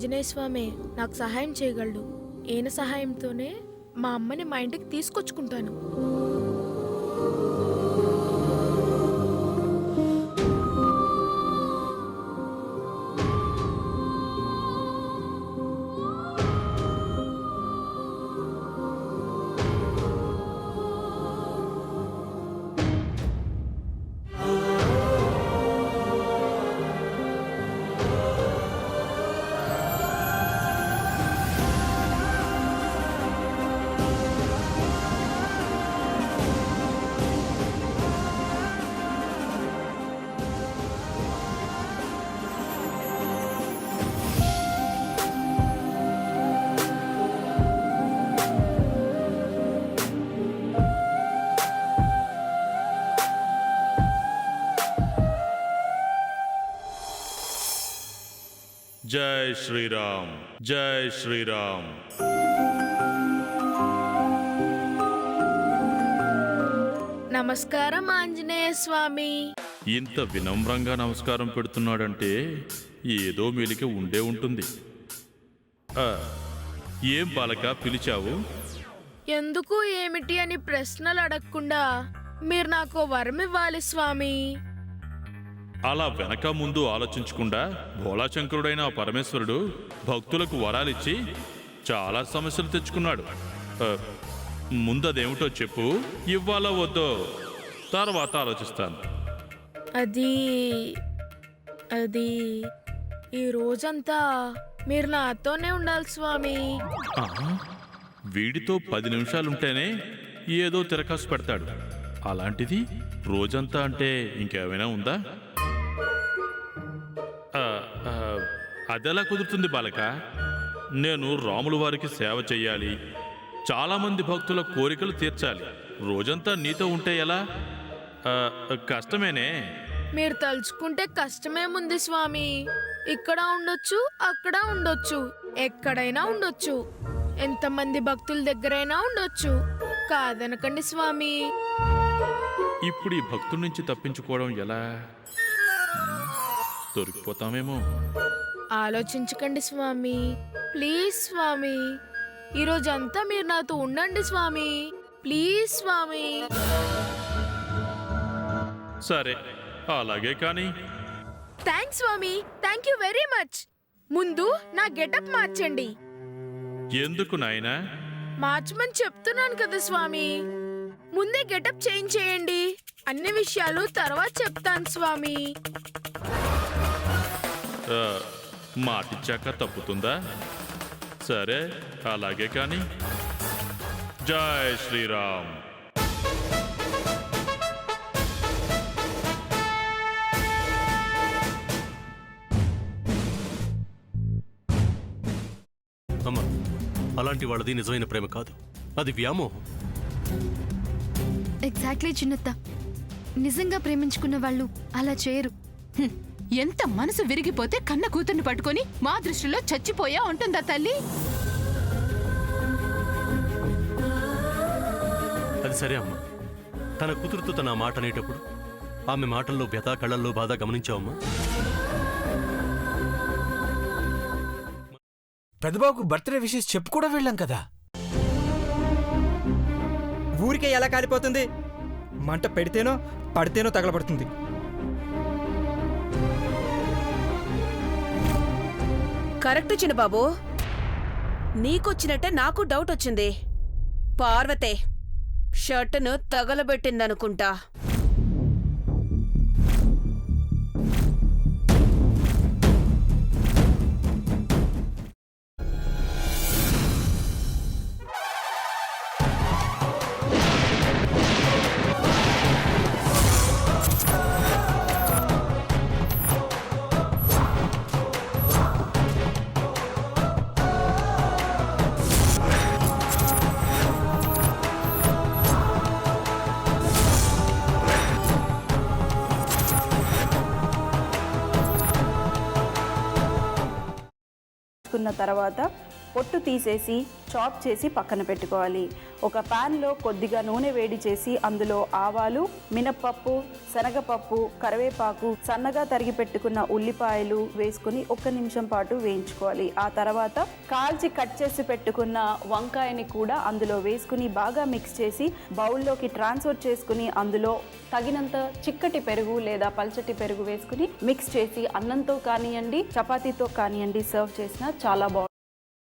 ఆంజనేయ స్వామి నాకు సహాయం చేయగలడు. ఈయన సహాయంతోనే మా అమ్మని మా ఇంటికి తీసుకొచ్చుకుంటాను. జై శ్రీరామ్, జై శ్రీరామ్. నమస్కారం ఆంజనేయ స్వామి. ఇంత వినమ్రంగా నమస్కారం పెడుతున్నాడంటే ఏదో మెలిక ఉండే ఉంటుంది. ఏం బాలక పిలిచావు? ఎందుకు ఏమిటి అని ప్రశ్నలు అడగకుండా మీరు నాకు వరం ఇవ్వాలి స్వామి. అలా వెనక ముందు ఆలోచించకుండా భోళాశంకరుడైన ఆ పరమేశ్వరుడు భక్తులకు వరాలిచ్చి చాలా సమస్యలు తెచ్చుకున్నాడు. ముందదేమిటో చెప్పు, ఇవ్వాలో వద్దో తర్వాత ఆలోచిస్తాను. అది అది ఈ రోజంతా మీరు నాతోనే ఉండాలి స్వామి. వీడితో 10 నిమిషాలుంటేనే ఏదో తిరకాసు పెడతాడు. అలాంటిది రోజంతా అంటే ఇంకేమైనా ఉందా? అదెలా కుదురుతుంది బాలక? నేను రాముల వారికి సేవ చెయ్యాలి, చాలామంది భక్తుల కోరికలు తీర్చాలి. రోజంతా నీతో ఉంటే ఎలా? కష్టమేనే. మీరు తలుచుకుంటే కష్టమేముంది స్వామి. ఇక్కడ ఉండొచ్చు, అక్కడ ఉండొచ్చు, ఎక్కడైనా ఉండొచ్చు, ఎంతమంది భక్తుల దగ్గరైనా ఉండొచ్చు. కాదనకండి స్వామి. ఇప్పుడు ఈ భక్తుల నుంచి తప్పించుకోవడం ఎలా? దొరికిపోతామేమో. ఆలోచించకండి స్వామి, ప్లీజ్ స్వామి. ఈరోజంతా మీరు నాతో ఉండండి స్వామి, ప్లీజ్ స్వామి. సరే, అలాగే కానీ. థ్యాంక్స్ స్వామి, థ్యాంక్ యూ వెరీ మచ్. ముందు నా గెటప్ మార్చండి. ఎందుకు నాయనా? మార్చమని చెప్తున్నాను కదా స్వామి. ముందే గెటప్ చేంజ్ చేయండి. అన్ని విషయాలు తర్వాత చెప్తాను స్వామి. మాటిచ్చాక తప్పుతుందా? సరే, అలాగే కానీ. జై శ్రీరామ్. అమ్మా, అలాంటి వాళ్ళది నిజమైన ప్రేమ కాదు, అది వ్యామోహం. ఎగ్జాక్ట్లీ చిన్నత్త. నిజంగా ప్రేమించుకున్న వాళ్ళు అలా చేయరు. ఎంత మనసు విరిగిపోతే కన్న కూతుర్ని పట్టుకొని మా దృష్టిలో చచ్చిపోయా ఉంటుందా తల్లి? అది సరే అమ్మా, తన కూతురుతో తన మాట అనేటప్పుడు ఆమె మాటల్లో వ్యథ, కళ్ళల్లో బాధ గమనించావమ్మా? పెద్దబాబుకు బర్త్డే విషెస్ చెప్పు కూడా వెళ్ళాం కదా. ఊరికే ఎలా కాలిపోతుంది? మంట పెడితేనో పడితేనో తగలబడుతుంది. కరెక్ట్ చిన్నబాబు, నీకొచ్చినట్టే నాకు డౌట్ వచ్చింది. పార్వతే షర్టును తగలబెట్టిందనుకుంటా. తర్వాత పొట్టు తీసేసి చాప్ చేసి పక్కన పెట్టుకోవాలి. ఒక ప్యాన్లో కొద్దిగా నూనె వేడి చేసి అందులో ఆవాలు, మినప్పప్పు, శనగపప్పు, కరివేపాకు, సన్నగా తరిగి పెట్టుకున్న ఉల్లిపాయలు వేసుకుని 1 నిమిషం పాటు వేయించుకోవాలి. ఆ తర్వాత కాల్చి కట్ చేసి పెట్టుకున్న వంకాయని కూడా అందులో వేసుకుని బాగా మిక్స్ చేసి బౌల్లోకి ట్రాన్స్ఫర్ చేసుకుని అందులో తగినంత చిక్కటి పెరుగు లేదా పల్చటి పెరుగు వేసుకుని మిక్స్ చేసి అన్నంతో కానివ్వండి, చపాతీతో కానివ్వండి సర్వ్ చేసినా చాలా బాగుంటుంది.